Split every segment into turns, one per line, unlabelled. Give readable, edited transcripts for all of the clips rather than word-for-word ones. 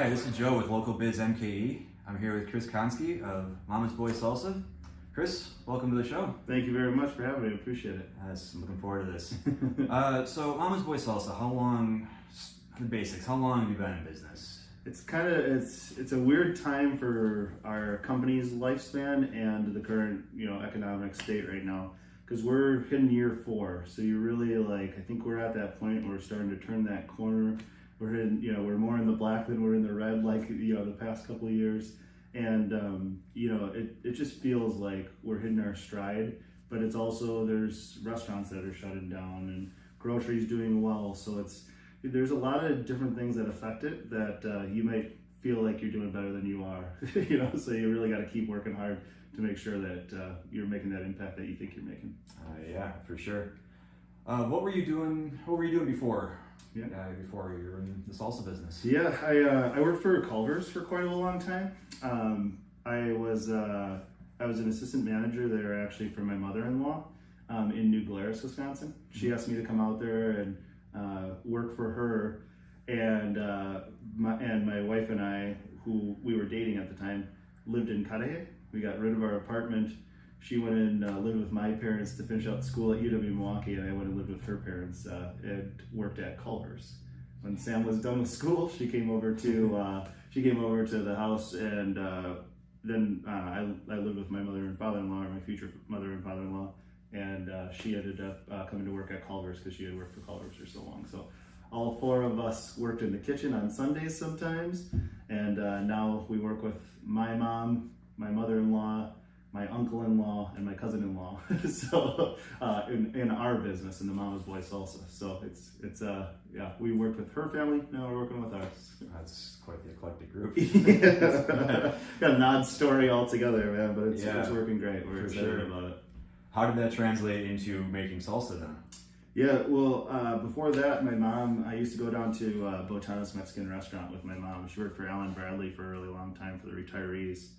Hi, this is Joe with Local Biz MKE. I'm here with Chris Koncki of Mama's Boy Salsa. Chris, welcome to the show.
Thank you very much for having me. I appreciate it.
Yes, I'm looking forward to this. So Mama's Boy Salsa, how long, the basics, how long have you been in business?
It's a weird time for our company's lifespan and the current, economic state right now, because we're hitting year 4. So you're really I think we're at that point where we're starting to turn that corner. We're hitting, we're more in the black than we're in the red, the past couple of years. And, it just feels like we're hitting our stride, but it's also, there's restaurants that are shutting down and groceries doing well. So there's a lot of different things that affect it that you might feel like you're doing better than you are, so you really got to keep working hard to make sure that you're making that impact that you think you're making.
Yeah, for sure. What were you doing before?
Yeah.
Before you were in the salsa business.
Yeah, I worked for Culver's for quite a long time. I was an assistant manager there actually for my mother-in-law in New Glarus, Wisconsin. She asked me to come out there and work for her, and my wife and I, who we were dating at the time, lived in Cudahy. We got rid of our apartment. She went and lived with my parents to finish out school at UW-Milwaukee, and I went and lived with her parents and worked at Culver's. When Sam was done with school, she came over to the house, and then I lived with my mother and father-in-law, or my future mother and father-in-law, and she ended up coming to work at Culver's because she had worked for Culver's for so long. So all 4 of us worked in the kitchen on Sundays sometimes, and now we work with my mom, my mother-in-law, my uncle-in-law, and my cousin-in-law. So in our business, in the Mama's Boy Salsa. So it's we worked with her family. Now we're working with ours.
That's quite the eclectic group.
Got an odd story altogether, man, but it's working great. We're excited about it.
How did that translate into making salsa then?
Yeah, well, before that, I used to go down to Botanas Mexican restaurant with my mom. She worked for Alan Bradley for a really long time for the retirees,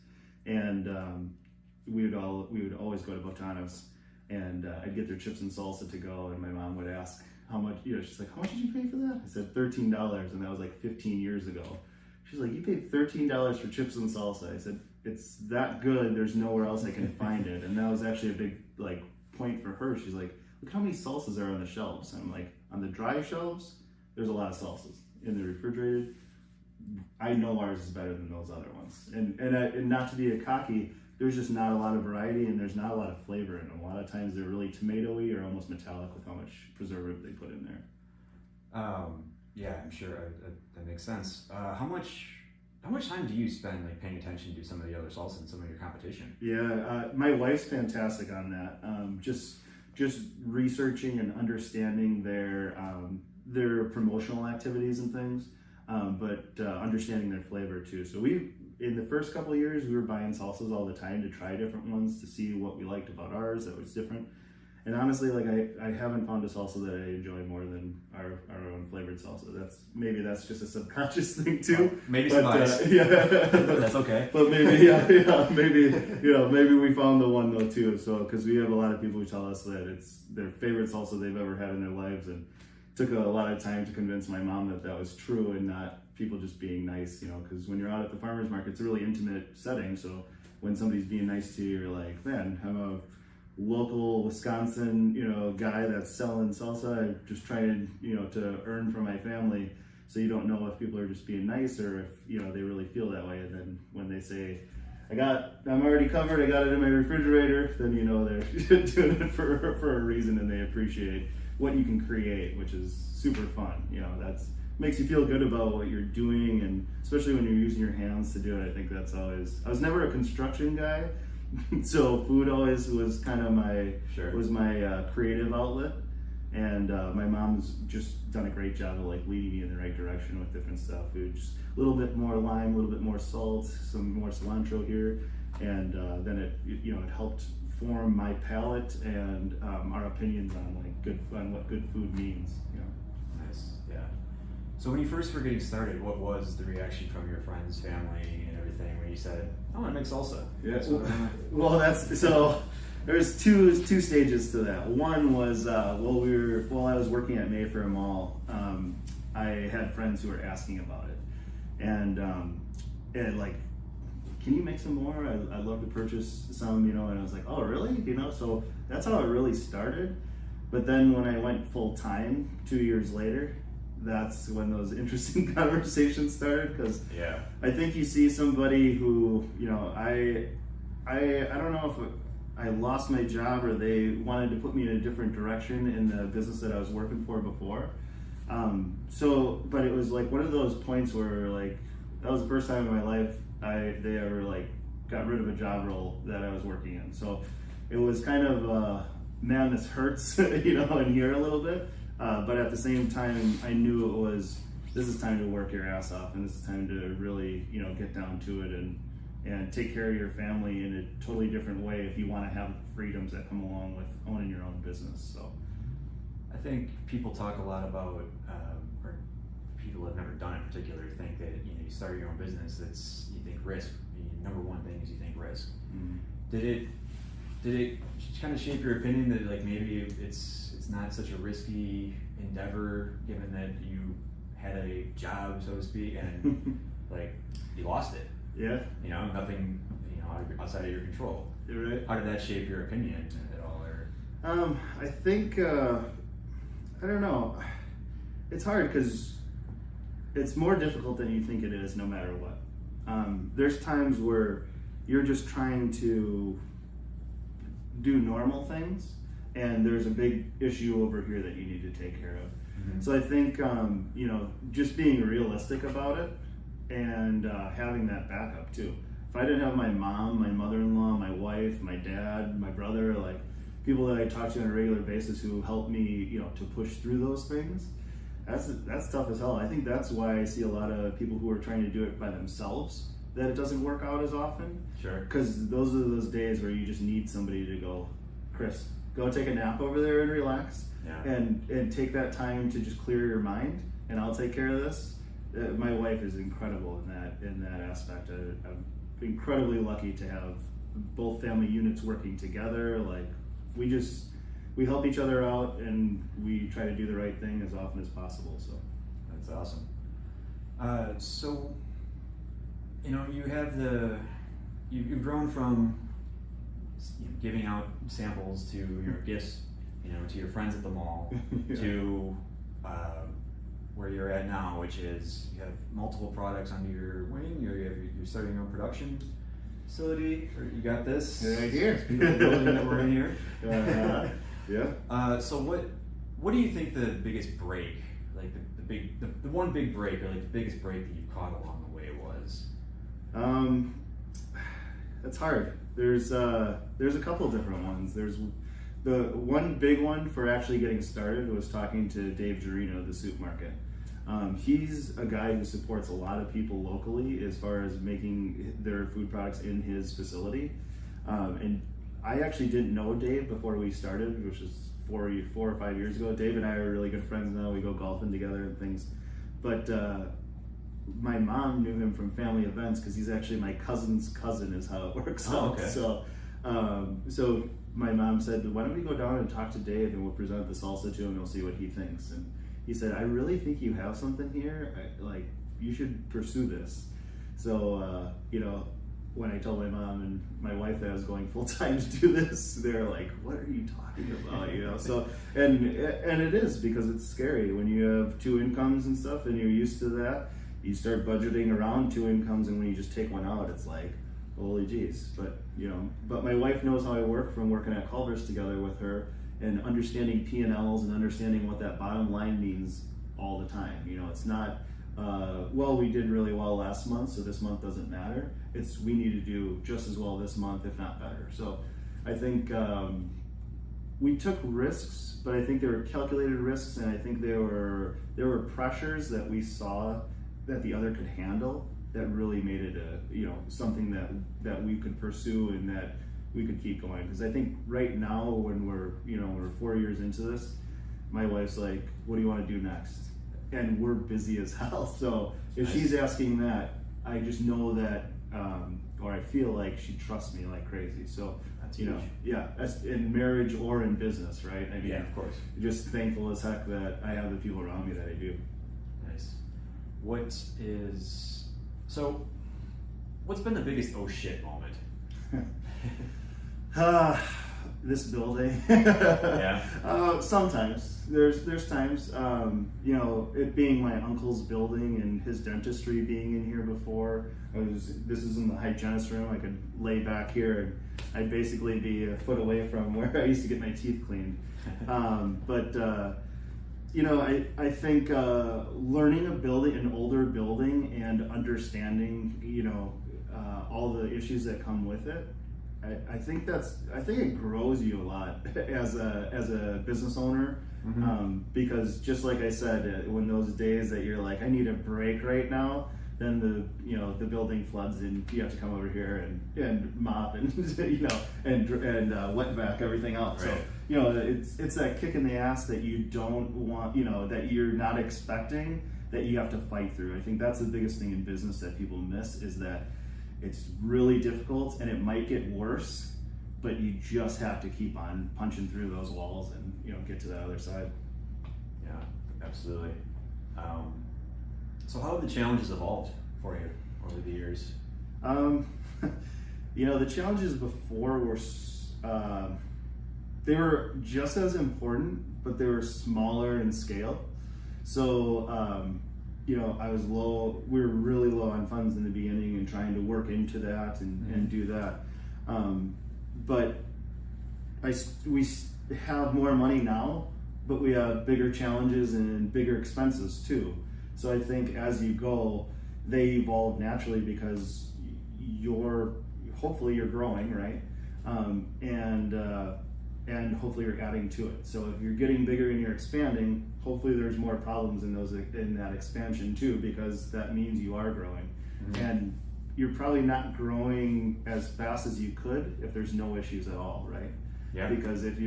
and we would always go to Botanas, and I'd get their chips and salsa to go, and my mom would ask how much, she's like, how much did you pay for that? I said $13, and that was 15 years ago. She's like, you paid $13 for chips and salsa. I said, it's that good, there's nowhere else I can find it. And that was actually a big point for her. She's like, look how many salsas are on the shelves. And I'm like, on the dry shelves, there's a lot of salsas. In the refrigerated, I know ours is better than those other ones. And not to be a cocky, there's just not a lot of variety, and there's not a lot of flavor in them. A lot of times they're really tomatoey or almost metallic with how much preservative they put in there.
Yeah, I'm sure that makes sense. How much time do you spend paying attention to some of the other salsa and some of your competition?
Yeah, my wife's fantastic on that. Just researching and understanding their promotional activities and things, but understanding their flavor too. So in the first couple of years, we were buying salsas all the time to try different ones to see what we liked about ours that was different. And honestly, I haven't found a salsa that I enjoy more than our own flavored salsa. That's just a subconscious thing too.
Maybe some bias.
Yeah,
that's okay.
But maybe maybe we found the one though too. So because we have a lot of people who tell us that it's their favorite salsa they've ever had in their lives, and it took a lot of time to convince my mom that was true and not people just being nice. Because when you're out at the farmers market, it's a really intimate setting. So when somebody's being nice to you, you're like, man, I'm a local Wisconsin, guy that's selling salsa. I'm just trying, to earn for my family. So you don't know if people are just being nice or if, they really feel that way. And then when they say, I'm already covered, I got it in my refrigerator, then they're doing it for a reason, and they appreciate what you can create, which is super fun. That's makes you feel good about what you're doing, and especially when you're using your hands to do it. I think that's always, I was never a construction guy. So food always was kind of my creative outlet, and my mom's just done a great job of leading me in the right direction with different stuff. Just a little bit more lime, a little bit more salt, some more cilantro here, and then it helped form my palate and our opinions on what good food means.
Nice, yeah. So when you first were getting started, what was the reaction from your friends, family, and everything when you said, "I want to make salsa"?
Yeah. Well, there's two stages to that. One was while I was working at Mayfair Mall, I had friends who were asking about it, and like, can you make some more? I'd love to purchase some, and I was like, oh really? So that's how it really started. But then when I went full time 2 years later, that's when those interesting conversations started, because I think you see somebody who, I don't know if I lost my job or they wanted to put me in a different direction in the business that I was working for before. But it was like one of those points where like, that was the first time in my life they ever like got rid of a job role that I was working in. So it was kind of, man, this hurts, in here a little bit. But at the same time, I knew this is time to work your ass off, and this is time to really, get down to it and take care of your family in a totally different way if you want to have freedoms that come along with owning your own business. So
I think people talk a lot about, or people who have never done it in particular think that, you start your own business, you think risk. The number one thing is you think risk.
Mm-hmm.
Did it kind of shape your opinion that like maybe it's not such a risky endeavor, given that you had a job, so to speak, and like you lost it?
Yeah.
Nothing, outside of your control.
You're right.
How did that shape your opinion at all? Or
I think I don't know. It's hard because it's more difficult than you think it is, no matter what. There's times where you're just trying to do normal things, and there's a big issue over here that you need to take care of. Mm-hmm. So I think, just being realistic about it and having that backup too. If I didn't have my mom, my mother-in-law, my wife, my dad, my brother, like people that I talk to on a regular basis who help me, to push through those things, that's tough as hell. I think that's why I see a lot of people who are trying to do it by themselves, that it doesn't work out as often.
Sure.
Because those are those days where you just need somebody to go, Chris, go take a nap over there and relax, and take that time to just clear your mind, and I'll take care of this. My wife is incredible in that aspect. I'm incredibly lucky to have both family units working together. Like we help each other out, and we try to do the right thing as often as possible. So
that's awesome. So you have you've grown from giving out samples to gifts, to your friends at the mall, to where you're at now, which is you have multiple products under your wing. You're starting your own production facility. Or you got this
right here.
Beautiful building that we're in here.
Yeah.
So what do you think the biggest break, like the one big break, or like the biggest break that you've caught along the way was?
That's hard. There's a couple different ones. There's the one big one for actually getting started was talking to Dave Gerino, the Soup Market. He's a guy who supports a lot of people locally as far as making their food products in his facility. And I actually didn't know Dave before we started, which is 4 or 5 years ago. Dave and I are really good friends now. We go golfing together and things. But my mom knew him from family events because he's actually my cousin's cousin is how it works out.
Okay.
So my mom said, why don't we go down and talk to Dave, and we'll present the salsa to him and we'll see what he thinks. And he said, I really think you have something here. You should pursue this. So, when I told my mom and my wife that I was going full time to do this, they're like, what are you talking about? So, and it is, because it's scary when you have two incomes and stuff and you're used to that. You start budgeting around two incomes, and when you just take one out, it's like, holy jeez. But my wife knows how I work from working at Culver's together with her, and understanding P&Ls and understanding what that bottom line means all the time. It's not, we did really well last month, so this month doesn't matter. It's, we need to do just as well this month, if not better. So I think we took risks, but I think they were calculated risks, and I think there were pressures that we saw that the other could handle that really made it something that we could pursue and that we could keep going. Because I think right now, when we're 4 years into this, my wife's like, what do you want to do next? And we're busy as hell. So if she's asking that, I just know that, or I feel like she trusts me like crazy. So
that's huge.
That's in marriage or in business, right? I mean,
of course.
Just thankful as heck that I have the people around me that I do.
Nice. What is So, what's been the biggest oh shit moment?
This building.
Yeah.
Sometimes there's times, it being my uncle's building and his dentistry being in here before. This is in the hygienist room. I could lay back here and I'd basically be a foot away from where I used to get my teeth cleaned. I think learning an older building and understanding, all the issues that come with it. I think it grows you a lot as a business owner, because just like I said, when those days that you're like, I need a break right now, then the building floods and you have to come over here and mop and and wet vac everything out.
Right.
So it's that kick in the ass that you don't want, that you're not expecting, that you have to fight through. I think that's the biggest thing in business that people miss, is that it's really difficult and it might get worse, but you just have to keep on punching through those walls and get to the other side.
Yeah, absolutely. So how have the challenges evolved for you over the years?
The challenges before were they were just as important, but they were smaller in scale. So I was low. We were really low on funds in the beginning, and trying to work into that and do that. But we have more money now, but we have bigger challenges and bigger expenses too. So I think as you go, they evolve naturally because hopefully you're growing, right? And hopefully you're adding to it. So if you're getting bigger and you're expanding, hopefully there's more problems in that expansion too, because that means you are growing. And you're probably not growing as fast as you could if there's no issues at all, right?
Yeah.
Because if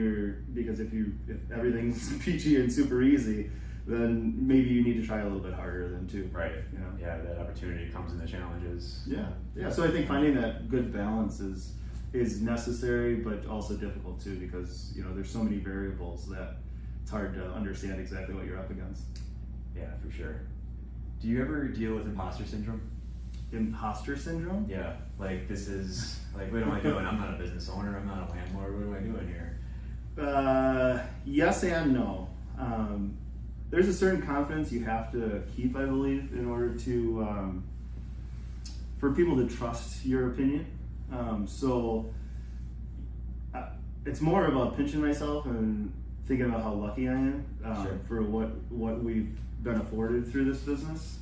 everything's peachy and super easy, then maybe you need to try a little bit harder then too.
Right. Yeah, that opportunity comes in the challenges.
Yeah. So I think finding that good balance is necessary, but also difficult too, because there's so many variables that it's hard to understand exactly what you're up against.
Yeah, for sure. Do you ever deal with imposter syndrome?
Imposter syndrome?
Yeah, like this is like, what am I doing? I'm not a business owner. I'm not a landlord. What am I doing here?
Yes and no. There's a certain confidence you have to keep, I believe, in order to for people to trust your opinion. It's more about pinching myself and thinking about how lucky I am for what we've been afforded through this business.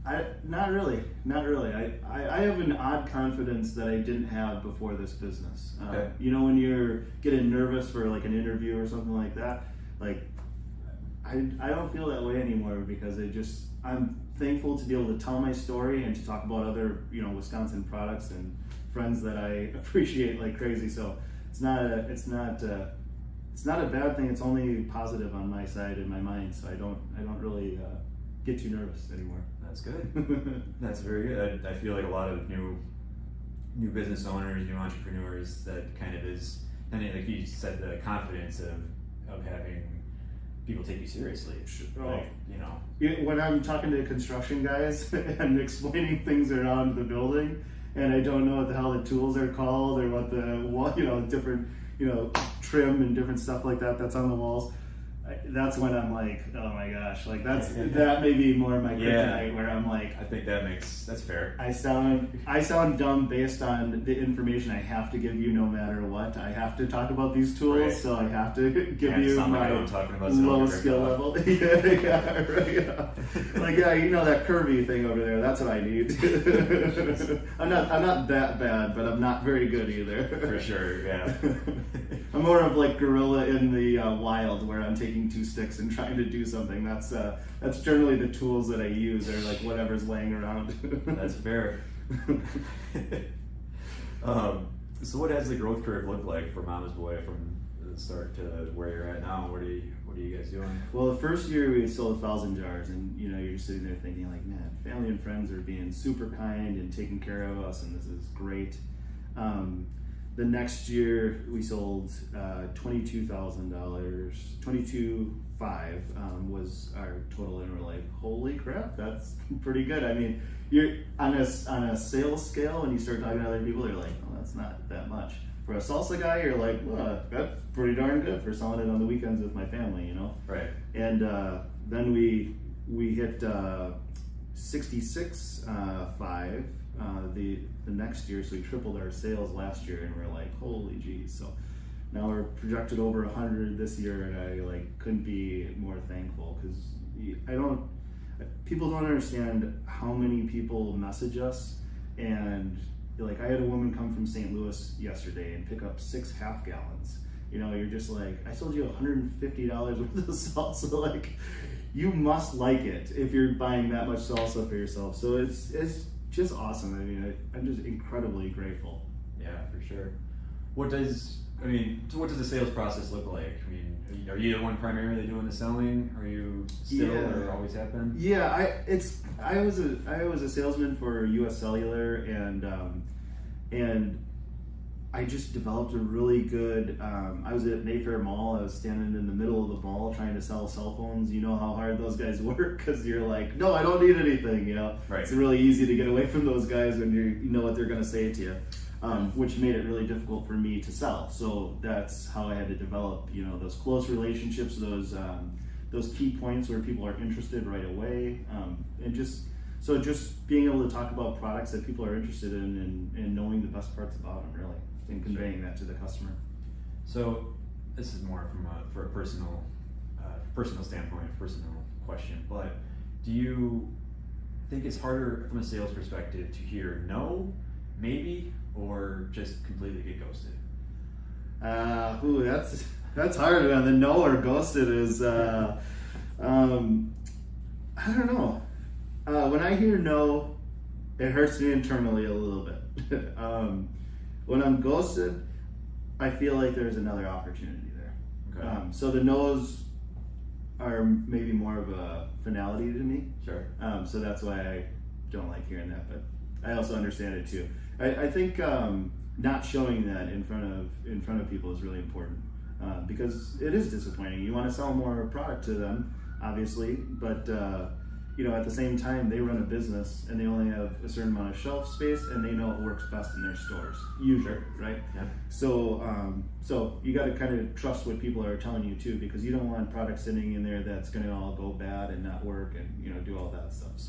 I not really. I have an odd confidence that I didn't have before this business.
Okay.
When you're getting nervous for like an interview or something like that, like I don't feel that way anymore, because I'm thankful to be able to tell my story and to talk about other Wisconsin products and friends that I appreciate like crazy. So it's not a bad thing. It's only positive on my side in my mind. So I don't really get too nervous anymore.
That's good. That's very good. I feel like a lot of new business owners, new entrepreneurs, that kind of is, and like you said, the confidence of having people take you seriously. Like,
when I'm talking to construction guys and explaining things around the building, and I don't know what the hell the tools are called or what the different trim and different stuff like that's on the walls, that's when I'm like, oh my gosh, like that may be more my kryptonite, where I'm like,
I think that's fair.
I sound dumb based on the information I have to give you no matter what. I have to talk about these tools,
right.
So I have to give you my low skill level. Right. Like that curvy thing over there. That's what I need. I'm not that bad, but I'm not very good either.
For sure, yeah.
I'm more of like gorilla in the wild, where I'm taking two sticks and trying to do something. That's generally the tools that I use, or like whatever's laying around.
That's fair. So what has the growth curve looked like for Mama's Boy from the start to where you're at now? What are you guys doing?
Well, the first year we sold 1,000 jars, and you're sitting there thinking like, man, family and friends are being super kind and taking care of us, and this is great. the next year we sold $22,000. 22.5 was our total, and we're like, holy crap, that's pretty good. I mean, you're on a sales scale, when you start talking to other people, you're like, oh, that's not that much. For a salsa guy, you're like, well, that's pretty darn good for selling it on the weekends with my family, you know?
Right.
And then we hit 66.5 the next year, so we tripled our sales last year, and we're like, holy geez. So now we're projected over 100 this year, and I like couldn't be more thankful, because people don't understand how many people message us. And like, I had a woman come from St. Louis yesterday and pick up 6 half gallons. You know, you're just like, I sold you $150 worth of salsa. Like, you must like it if you're buying that much salsa for yourself. So it's just awesome. I mean, I'm just incredibly grateful.
Yeah, for sure. What does the sales process look like? I mean, are you the one primarily doing the selling? Are you still, or always have been?
Yeah, I was a salesman for U.S. Cellular, and I just developed a really good. I was at Mayfair Mall. I was standing in the middle of the mall trying to sell cell phones. You know how hard those guys work, because you're like, no, I don't need anything. You know,
right.
It's really easy to get away from those guys when you know what they're going to say to you. Which made it really difficult for me to sell. So that's how I had to develop, you know, those close relationships, those key points where people are interested right away, and just being able to talk about products that people are interested in, and knowing the best parts about them, really, and conveying that to the customer.
So this is more for a personal standpoint, a personal question, but do you think it's harder from a sales perspective to hear no, maybe, or just completely get ghosted?
That's hard, man. The no or ghosted is, I don't know. When I hear no, it hurts me internally a little bit. When I'm ghosted, I feel like there's another opportunity there.
Okay.
So the no's are maybe more of a finality to me.
Sure.
So that's why I don't like hearing that, but I also understand it too. I think not showing that in front of people is really important, because it is disappointing. You want to sell more product to them, obviously, but you know, at the same time, they run a business and they only have a certain amount of shelf space, and they know it works best in their stores, usually, right?
Yeah.
So you got to kind of trust what people are telling you too, because you don't want product sitting in there that's going to all go bad and not work, and you know, do all that stuff.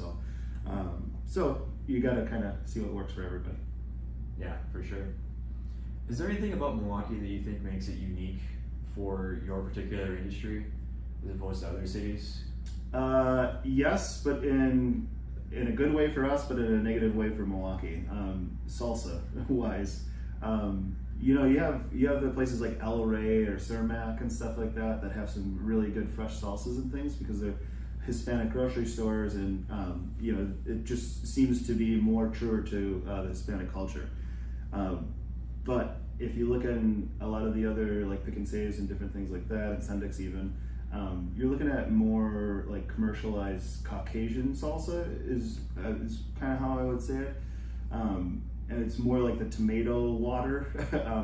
So you got to kind of see what works for everybody.
Yeah, for sure. Is there anything about Milwaukee that you think makes it unique for your particular industry as opposed to other cities?
Yes, but in a good way for us, but in a negative way for Milwaukee. Salsa wise, you know, you have the places like El Rey or Cermak and stuff like that have some really good fresh salsas and things, because they're Hispanic grocery stores, and you know, it just seems to be more truer to the Hispanic culture. But if you look at a lot of the other, like Pick and Saves and different things like that, and Sendix even, you're looking at more like commercialized Caucasian salsa is kind of how I would say it. And it's more like the tomato water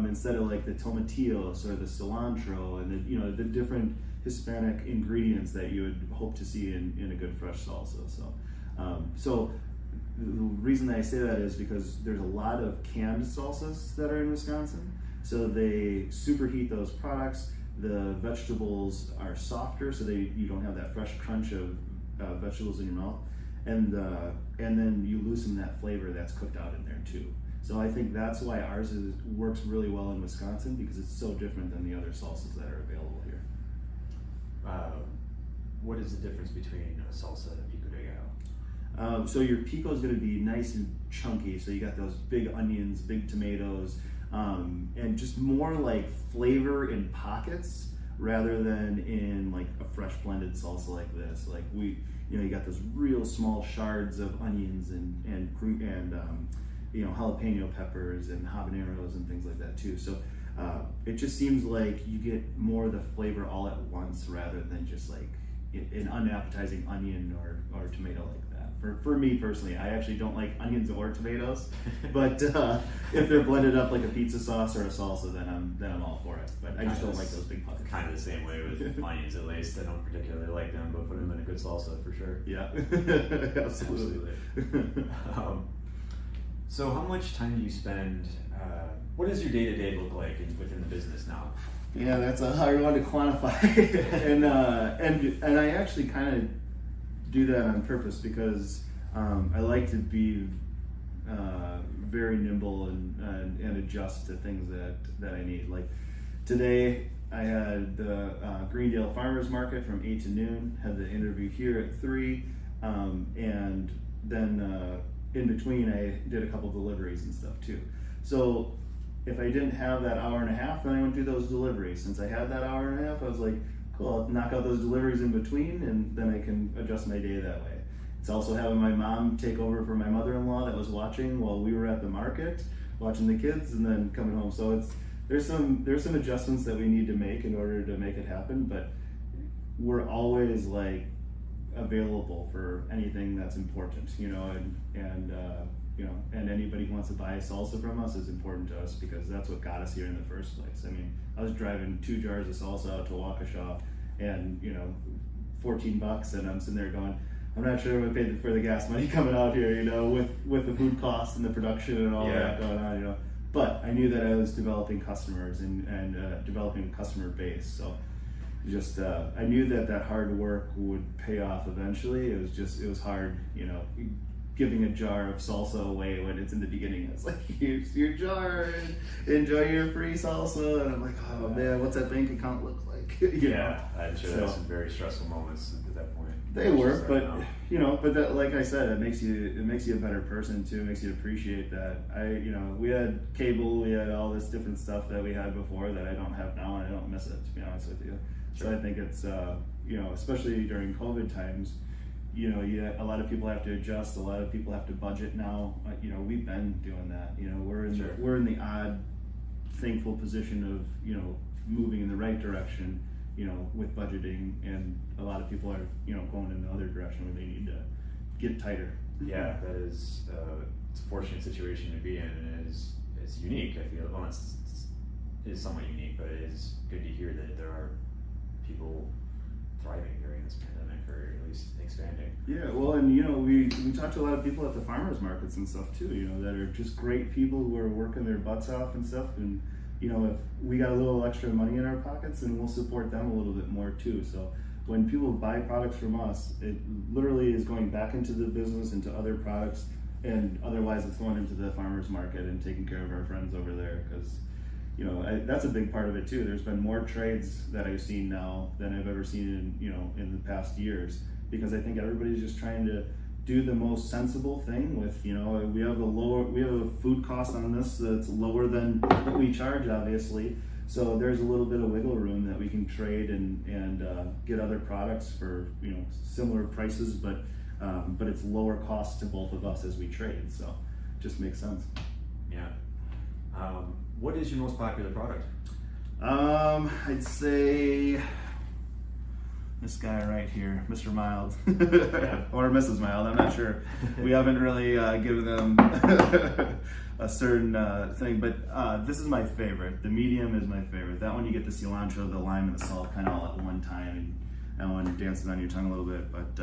instead of like the tomatillos or the cilantro and the, you know, the different Hispanic ingredients that you would hope to see in a good fresh salsa. So the reason that I say that is because there's a lot of canned salsas that are in Wisconsin. So they superheat those products. The vegetables are softer, so you don't have that fresh crunch of vegetables in your mouth, and then you loosen that flavor that's cooked out in there too. So I think that's why ours works really well in Wisconsin, because it's so different than the other salsas that are available here.
What is the difference between a salsa and a pico de gallo?
So your pico is going to be nice and chunky. So you got those big onions, big tomatoes, and just more like flavor in pockets rather than in like a fresh blended salsa like this. Like you got those real small shards of onions and you know, jalapeno peppers and habaneros and things like that too. So it just seems like you get more of the flavor all at once rather than just like an unappetizing onion or tomato like that. for me personally, I actually don't like onions or tomatoes, but if they're blended up like a pizza sauce or a salsa, then I'm all for it. But I just don't like those big puffs.
Kind of the same way with onions, at least. I don't particularly like them, but put them in a good salsa for sure.
Yeah, absolutely.
So how much time do you spend, what does your day-to-day look like within the business now?
Yeah, that's a hard one to quantify. and I actually kind of do that on purpose because I like to be very nimble and adjust to things that I need. Like today, I had the Greendale Farmers Market from 8 to noon, had the interview here at 3, and then in between I did a couple deliveries and stuff too. So if I didn't have that hour and a half, then I went do those deliveries. Since I had that hour and a half, I was like, cool, I'll knock out those deliveries in between, and then I can adjust my day that way. It's also having my mom take over for my mother-in-law that was watching while we were at the market, watching the kids, and then coming home. So there's some adjustments that we need to make in order to make it happen, but we're always like available for anything that's important, and anybody who wants to buy salsa from us is important to us because that's what got us here in the first place. I mean, I was driving 2 jars of salsa out to Waukesha and, $14, and I'm sitting there going, I'm not sure we paid for the gas money coming out here, with the food costs and the production and all that going on, But I knew that I was developing customers and developing a customer base. So just I knew that hard work would pay off eventually. It was hard, giving a jar of salsa away when it's in the beginning. It's like, here's your jar, and enjoy your free salsa. And I'm like, oh man, what's that bank account look like?
I'm sure that's some very stressful moments at that point.
They were, but but that, like I said, it makes you a better person too. It makes you appreciate that. We had cable, we had all this different stuff that we had before that I don't have now, and I don't miss it, to be honest with you. Sure. So I think it's especially during COVID times, a lot of people have to adjust. A lot of people have to budget now. We've been doing that. We're in the odd, thankful position of moving in the right direction. With budgeting, and a lot of people are going in the other direction where they need to get tighter.
Yeah, that is it's a fortunate situation to be in, and it's unique. I feel it is somewhat unique, but it is good to hear that there are people thriving during this pandemic, or at least expanding.
Yeah, well, and we talk to a lot of people at the farmers markets and stuff too, that are just great people who are working their butts off and stuff, and if we got a little extra money in our pockets, then we'll support them a little bit more too. So when people buy products from us, it literally is going back into the business, into other products, and otherwise it's going into the farmers market and taking care of our friends over there, because that's a big part of it too. There's been more trades that I've seen now than I've ever seen in the past years, because I think everybody's just trying to do the most sensible thing with, we have a food cost on this that's lower than what we charge, obviously. So there's a little bit of wiggle room that we can trade and get other products for, similar prices, but it's lower cost to both of us as we trade. So it just makes sense.
Yeah. What is your most popular product?
I'd say this guy right here, Mr. Mild, or Mrs. Mild, I'm not sure. We haven't really given them a certain thing, but this is my favorite. The medium is my favorite. That one you get the cilantro, the lime, and the salt kind of all at one time, and that one dances on your tongue a little bit. But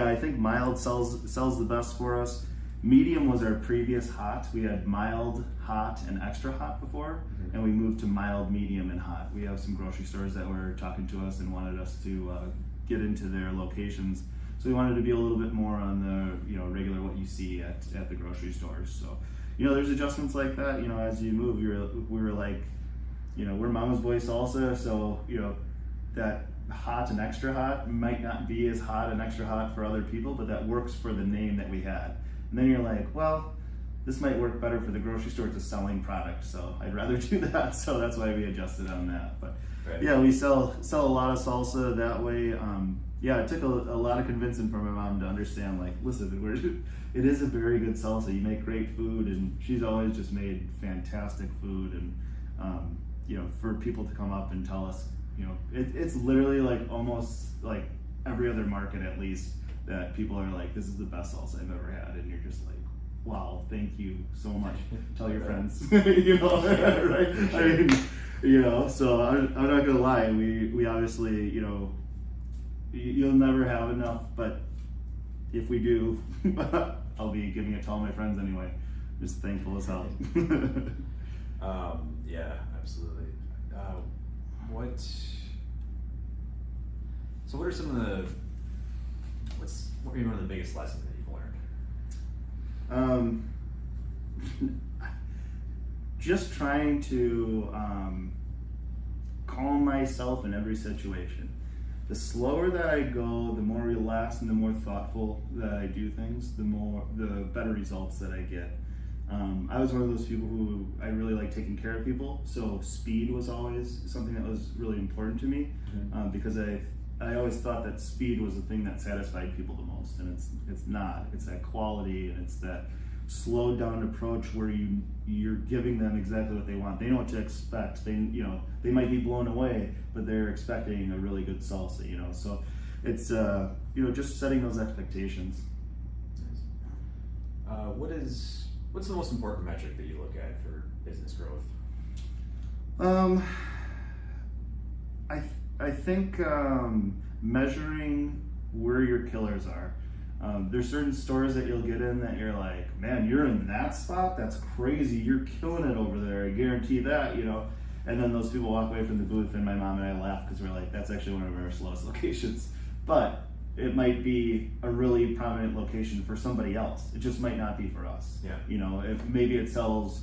I think Mild sells the best for us. Medium was our previous hot. We had mild, hot, and extra hot before, and we moved to mild, medium, and hot. We have some grocery stores that were talking to us and wanted us to get into their locations. So we wanted to be a little bit more on the regular what you see at the grocery stores. So there's adjustments like that. As you move, we were like, we're Mama's Boy salsa, so that hot and extra hot might not be as hot and extra hot for other people, but that works for the name that we had. And then you're like, well, this might work better for the grocery store. It's a selling product, so I'd rather do that. So that's why we adjusted on that. But right. We sell a lot of salsa that way. It took a lot of convincing from my mom to understand, like, listen, it is a very good salsa. You make great food, and she's always just made fantastic food. And for people to come up and tell us, it's literally like almost like every other market at least that people are like, this is the best salsa I've ever had, and you're just like, wow, thank you so much. Tell your friends, you know, right? I mean, you know, so I'm not gonna lie. We obviously, you know, you'll never have enough, but if we do, I'll be giving it to all my friends anyway. Just thankful as hell.
Yeah, absolutely. What are some of the what are one of the biggest lessons that you've learned?
Just trying to calm myself in every situation. The slower that I go, the more relaxed and the more thoughtful that I do things, the better results that I get. I was one of those people who I really like taking care of people, so speed was always something that was really important to me, because I always thought that speed was the thing that satisfied people the most, and it's not. It's that quality, and it's that slowed down approach where you're giving them exactly what they want. They know what to expect. They might be blown away, but they're expecting a really good salsa, you know. So it's just setting those expectations.
What's the most important metric that you look at for business growth?
I think measuring where your killers are. There's certain stores that you'll get in that you're like, man, you're in that spot? That's crazy. You're killing it over there. I guarantee that, you know. And then those people walk away from the booth, and my mom and I laugh because we're like, that's actually one of our slowest locations. But it might be a really prominent location for somebody else. It just might not be for us.
Yeah.
You know, maybe it sells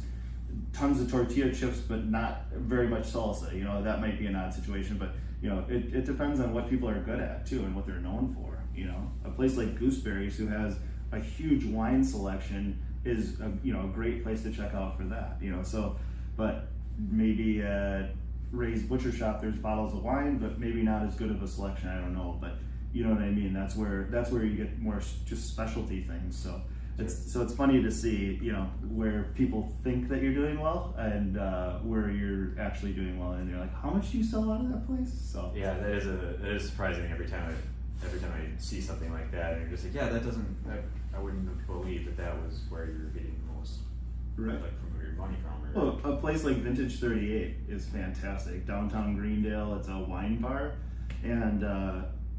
tons of tortilla chips, but not very much salsa. You know, that might be an odd situation, but you know, it depends on what people are good at too and what they're known for. You know, a place like Gooseberries, who has a huge wine selection, is a great place to check out for that. You know, so, but maybe at Ray's Butcher Shop, there's bottles of wine, but maybe not as good of a selection. I don't know, but you know what I mean. That's where you get more just specialty things. So it's funny to see, you know, where people think that you're doing well and where you're actually doing well, and you're like, how much do you sell out of that place? So
yeah, that is surprising every time I see something like that, and you're just like, yeah, I wouldn't believe that was where you're getting the most,
right,
like from where your money from.
Well, a place like Vintage 38 is fantastic. Downtown Greendale, it's a wine bar, and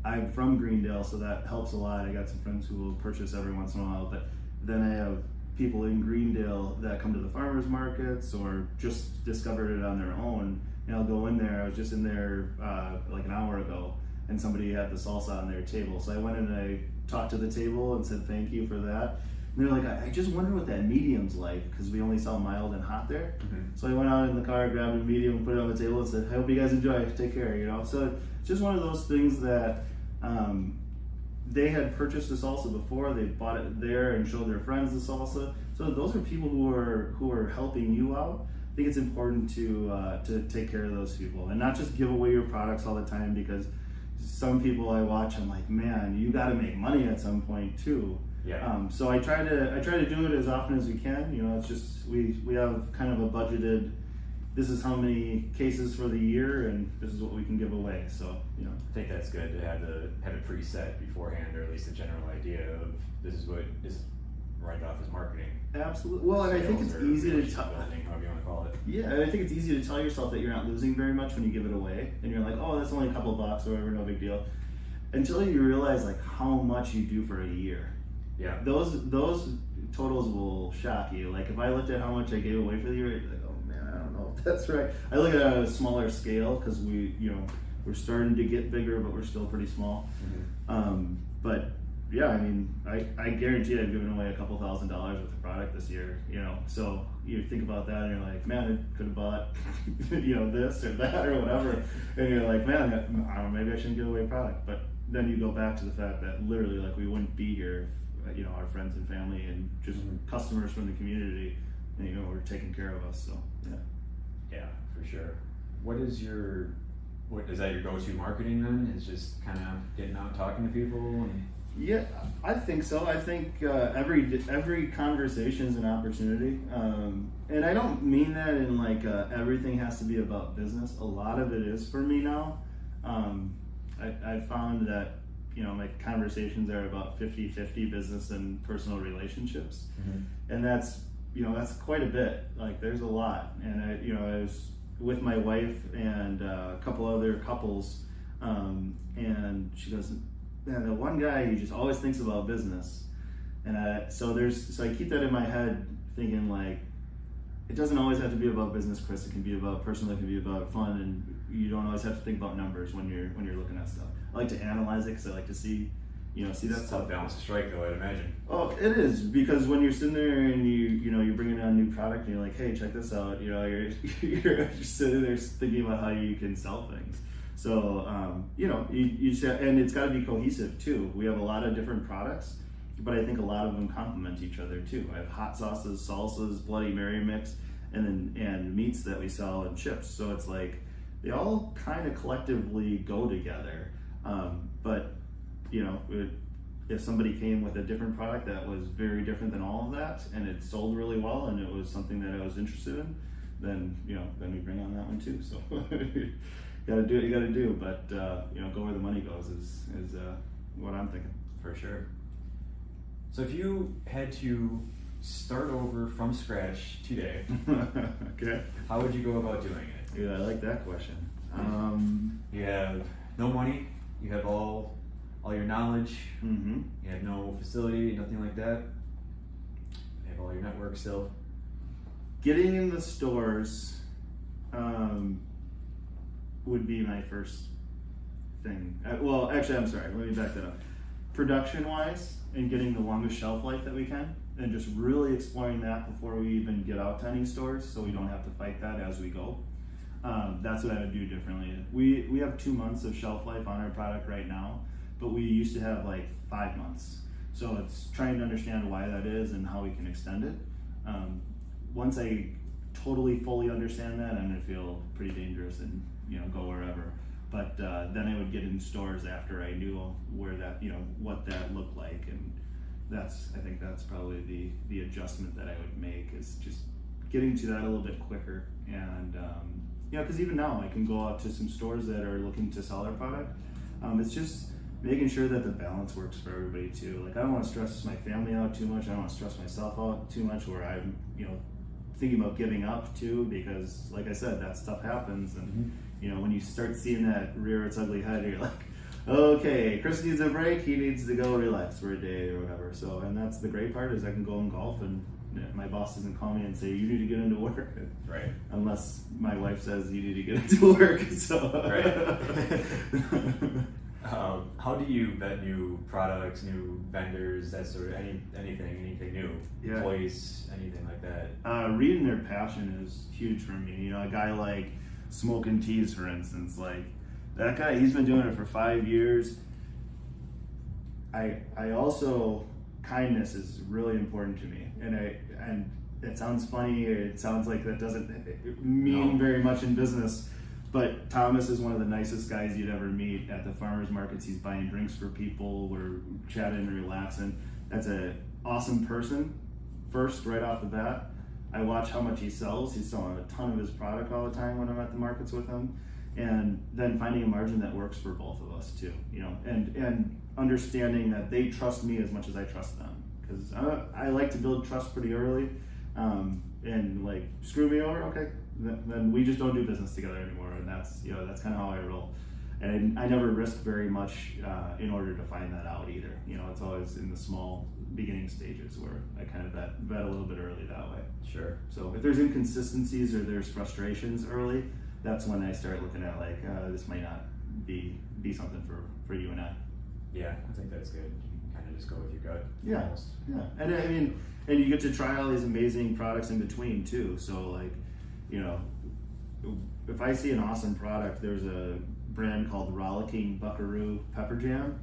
I'm from Greendale, so that helps a lot. I got some friends who will purchase every once in a while, but then I have people in Greendale that come to the farmers markets or just discovered it on their own, and I'll go in there. I was just in there like an hour ago, and somebody had the salsa on their table. So I went in and I talked to the table and said thank you for that. And they're like, I just wonder what that medium's like, because we only sell mild and hot there. Mm-hmm. So I went out in the car, grabbed a medium, put it on the table, and said, I hope you guys enjoy. Take care, you know. So it's just one of those things that they had purchased the salsa before. They bought it there and showed their friends the salsa. So those are people who are helping you out. I think it's important to take care of those people and not just give away your products all the time, because some people I watch, I'm like, man, you got to make money at some point too.
Yeah.
So I try to do it as often as we can. You know, it's just we have kind of a budgeted. This is how many cases for the year, and this is what we can give away. So you know,
I think that's good to have it preset beforehand, or at least a general idea of this is what is right off as marketing.
Absolutely. Well, and I think it's easy to tell.
However you want to call it.
Yeah, and I think it's easy to tell yourself that you're not losing very much when you give it away, and you're like, oh, that's only a couple bucks or whatever, no big deal. Until you realize like how much you do for a year.
Yeah.
Those totals will shock you. Like if I looked at how much I gave away for the year, I'd be like, oh man, I don't know if that's right. I look at it on a smaller scale because we're starting to get bigger, but we're still pretty small. Mm-hmm. But yeah, I mean, I guarantee I've given away a couple $1,000s worth of product this year. You know, so you think about that and you're like, man, I could have bought this or that or whatever, and you're like, man, I don't know, maybe I shouldn't give away product. But then you go back to the fact that literally, like, we wouldn't be here if, our friends and family and just customers from the community, and, were taking care of us. So
yeah, for sure. What is that your go-to marketing then? Is just kind of getting out and talking to people? And...
Yeah, I think so. I think every conversation is an opportunity, and I don't mean that in like everything has to be about business. A lot of it is for me now. I found that my conversations are about 50-50 business and personal relationships. And that's quite a bit. Like there's a lot. And I was with my wife and a couple other couples, and she goes, man, the one guy, he just always thinks about business. And so I keep that in my head, thinking like, it doesn't always have to be about business, Chris. It can be about personal, it can be about fun, and you don't always have to think about numbers when you're looking at stuff. I like to analyze it because I like to see that
It's
stuff.
tough balance to strike, though, I'd imagine.
Oh, it is, because when you're sitting there and you're bringing out a new product and you're like, hey, check this out. You're just sitting there thinking about how you can sell things. So you just and it's got to be cohesive too. We have a lot of different products, but I think a lot of them complement each other too. I have hot sauces, salsas, Bloody Mary mix, and meats that we sell and chips. So it's like they all kind of collectively go together. But if somebody came with a different product that was very different than all of that, and it sold really well, and it was something that I was interested in, then we bring on that one too. So you gotta do what you gotta do. But go where the money goes is what I'm thinking.
For sure. So if you had to start over from scratch today,
Okay.
how would you go about doing it?
Yeah, I like that question.
You have no money, you have all your knowledge,
Mm-hmm.
you have no facility, nothing like that. You have all your network still.
Getting in the stores would be my first thing. Well, actually, I'm sorry. Let me back that up. Production-wise, and getting the longest shelf life that we can, and just really exploring that before we even get out to any stores, so we don't have to fight that as we go. That's what I would do differently. We have 2 months of shelf life on our product right now, but we used to have like 5 months. So it's trying to understand why that is and how we can extend it. Once I totally fully understand that, I'm gonna feel pretty dangerous and go wherever. But then I would get in stores after I knew where that what that looked like, and I think that's probably the adjustment that I would make, is just getting to that a little bit quicker. And because even now I can go out to some stores that are looking to sell our product. It's just making sure that the balance works for everybody too. Like I don't want to stress my family out too much. I don't want to stress myself out too much where I'm thinking about giving up too, because like I said, that stuff happens. And when you start seeing that rear its ugly head, you're like, okay, Chris needs a break, he needs to go relax for a day or whatever. So, and that's the great part, is I can go and golf, and my boss doesn't call me and say, you need to get into work.
Right.
Unless my wife says you need to get into work. So
Right. How do you vet new products, new vendors, that sort of anything new,
Yeah.
employees, anything like that?
Reading their passion is huge for me. A guy like Smoking Teas, for instance, like that guy, he's been doing it for 5 years. I also, kindness is really important to me, and it sounds funny, it sounds like that doesn't mean very much in business, but Thomas is one of the nicest guys you'd ever meet at the farmers markets. He's buying drinks for people, we're chatting and relaxing. That's an awesome person. First, right off the bat, I watch how much he sells. He's selling a ton of his product all the time when I'm at the markets with him. And then finding a margin that works for both of us too, and understanding that they trust me as much as I trust them. Because I like to build trust pretty early, and like, screw me over, okay, then we just don't do business together anymore. And that's kind of how I roll. And I never risk very much in order to find that out either. It's always in the small beginning stages where I kind of vet a little bit early that way.
Sure.
So if there's inconsistencies or there's frustrations early, that's when I start looking at like, this might not be something for you and I.
Yeah, I think that's good. You kind of just go with your gut.
Yeah,
Almost.
yeah. And I mean, and you get to try all these amazing products in between too. So like, if I see an awesome product, there's a brand called Rollicking Buckaroo Pepper Jam.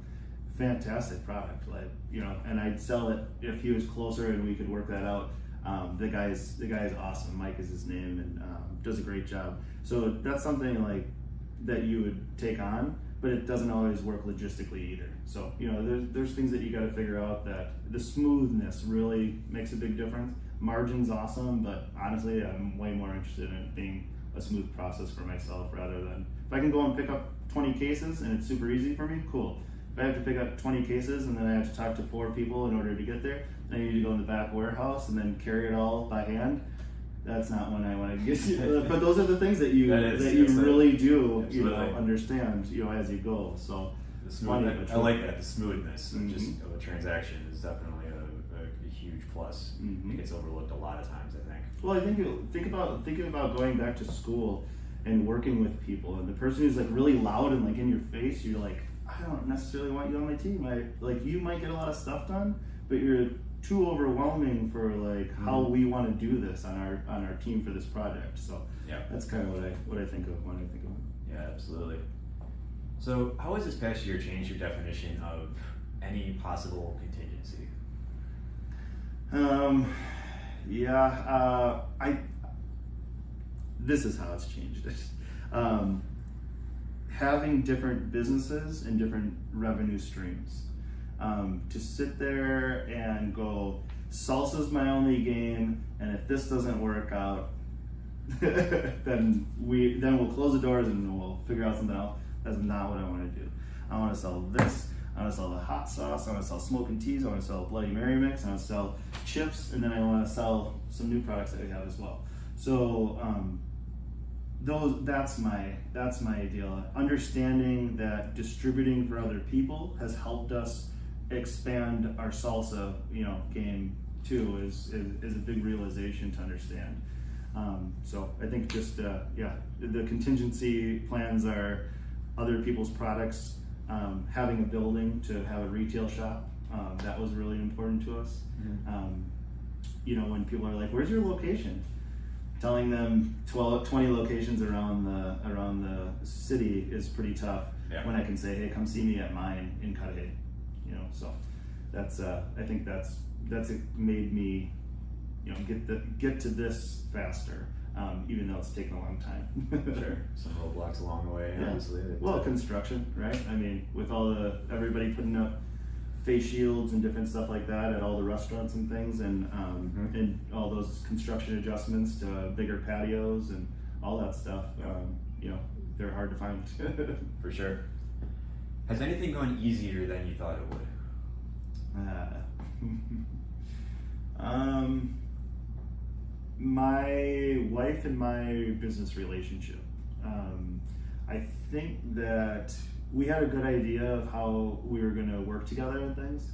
Fantastic product, like, and I'd sell it if he was closer and we could work that out. The guy is awesome. Mike is his name, and does a great job. So that's something like that you would take on, but it doesn't always work logistically either. So there's things that you got to figure out. That the smoothness really makes a big difference. Margin's awesome, but honestly, I'm way more interested in it being a smooth process for myself rather than, if I can go and pick up 20 cases and it's super easy for me, cool. If I have to pick up 20 cases and then I have to talk to 4 people in order to get there. Then I need to go in the back warehouse and then carry it all by hand. That's not when I want to get to. But those are the things that you really do, understand, as you go. So
I like that. The smoothness of just of a transaction is definitely a huge plus. It gets overlooked a lot of times, I think.
Well, I think thinking about going back to school and working with people, and the person who's like really loud and like in your face, you're like, I don't necessarily want you on my team. You might get a lot of stuff done, but you're too overwhelming for like how we want to do this on our team for this project. So that's kind of what I think of when I think of it.
Yeah, absolutely. So how has this past year changed your definition of any possible contingency?
This is how it's changed it. Having different businesses and different revenue streams. To sit there and go, salsa's my only game, and if this doesn't work out, then we'll close the doors and we'll figure out something else. That's not what I want to do. I want to sell this. I want to sell the hot sauce. I want to sell smoking teas. I want to sell Bloody Mary mix. I want to sell chips, and then I want to sell some new products that we have as well. So that's my ideal. Understanding that distributing for other people has helped us expand our salsa, game too, is a big realization to understand. So I think just the contingency plans are other people's products, having a building to have a retail shop. That was really important to us. When people are like, "Where's your location?" Telling them 20 locations around the city is pretty tough. When I can say, "Hey, come see me at mine in Cudahy," So that's I think that's made me get to this faster, even though it's taken a long time.
Sure, some roadblocks along the way, obviously.
Well, construction, right? I mean, with everybody putting up face shields and different stuff like that at all the restaurants and things, and all those construction adjustments to bigger patios and all that stuff. They're hard to find.
For sure. Has anything gone easier than you thought it would?
My wife and my business relationship. I think that we had a good idea of how we were going to work together and things,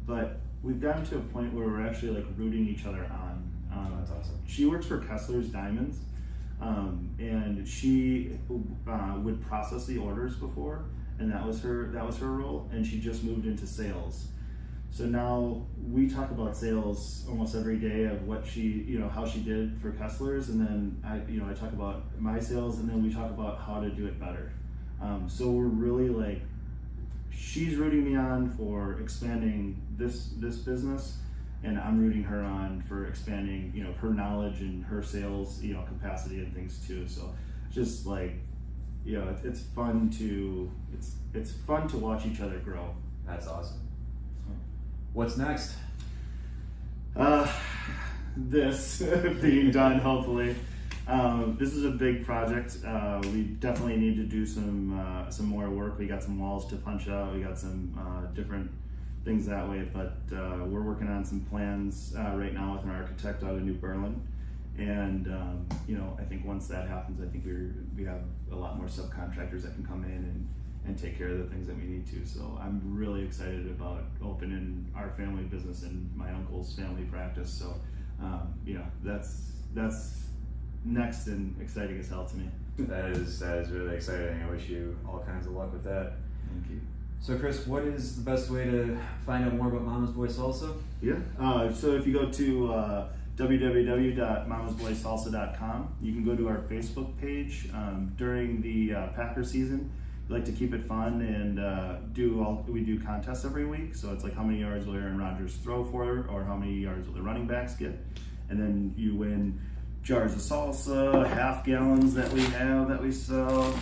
but we've gotten to a point where we're actually like rooting each other on.
That's awesome.
She works for Kessler's Diamonds, and she would process the orders before, and that was her role, and she just moved into sales. So now we talk about sales almost every day of what she, how she did for Kessler's, and then I talk about my sales, and then we talk about how to do it better. So we're really like, she's rooting me on for expanding this business, and I'm rooting her on for expanding, her knowledge and her sales, capacity and things too. So just like, it's fun to watch each other grow.
That's awesome. What's next?
This being done, hopefully. This is a big project. We definitely need to do some more work. We got some walls to punch out. We got some different things that way, but we're working on some plans right now with an architect out of New Berlin. And I think once that happens, I think we have a lot more subcontractors that can come in and take care of the things that we need to. So I'm really excited about opening our family business and my uncle's family practice. So that's next and exciting as hell to me.
That is really exciting. I wish you all kinds of luck with that.
Thank you.
So Chris, what is the best way to find out more about Mama's Boy Salsa?
So if you go to www.mamasboysalsa.com, you can go to our Facebook page. During the Packer season, we like to keep it fun and we do contests every week. So it's like how many yards will Aaron Rodgers throw for, or how many yards will the running backs get, and then you win jars of salsa, half gallons that we sell.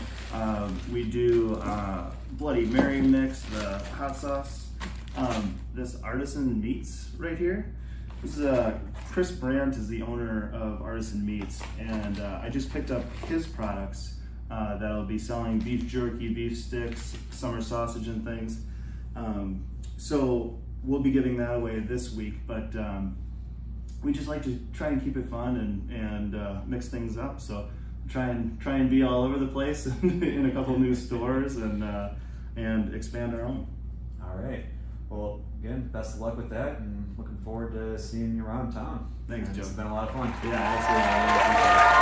We do Bloody Mary mix, the hot sauce. This Artisan Meats right here. This is Chris Brandt is the owner of Artisan Meats, and I just picked up his products that'll be selling beef jerky, beef sticks, summer sausage and things. So we'll be giving that away this week, but we just like to try and keep it fun and mix things up. So try and be all over the place in a couple new stores and expand our own.
All right. Well, again, best of luck with that, and looking forward to seeing you around town.
Thanks, Joe.
It's been a lot of fun.
Yeah, absolutely. I really appreciate it.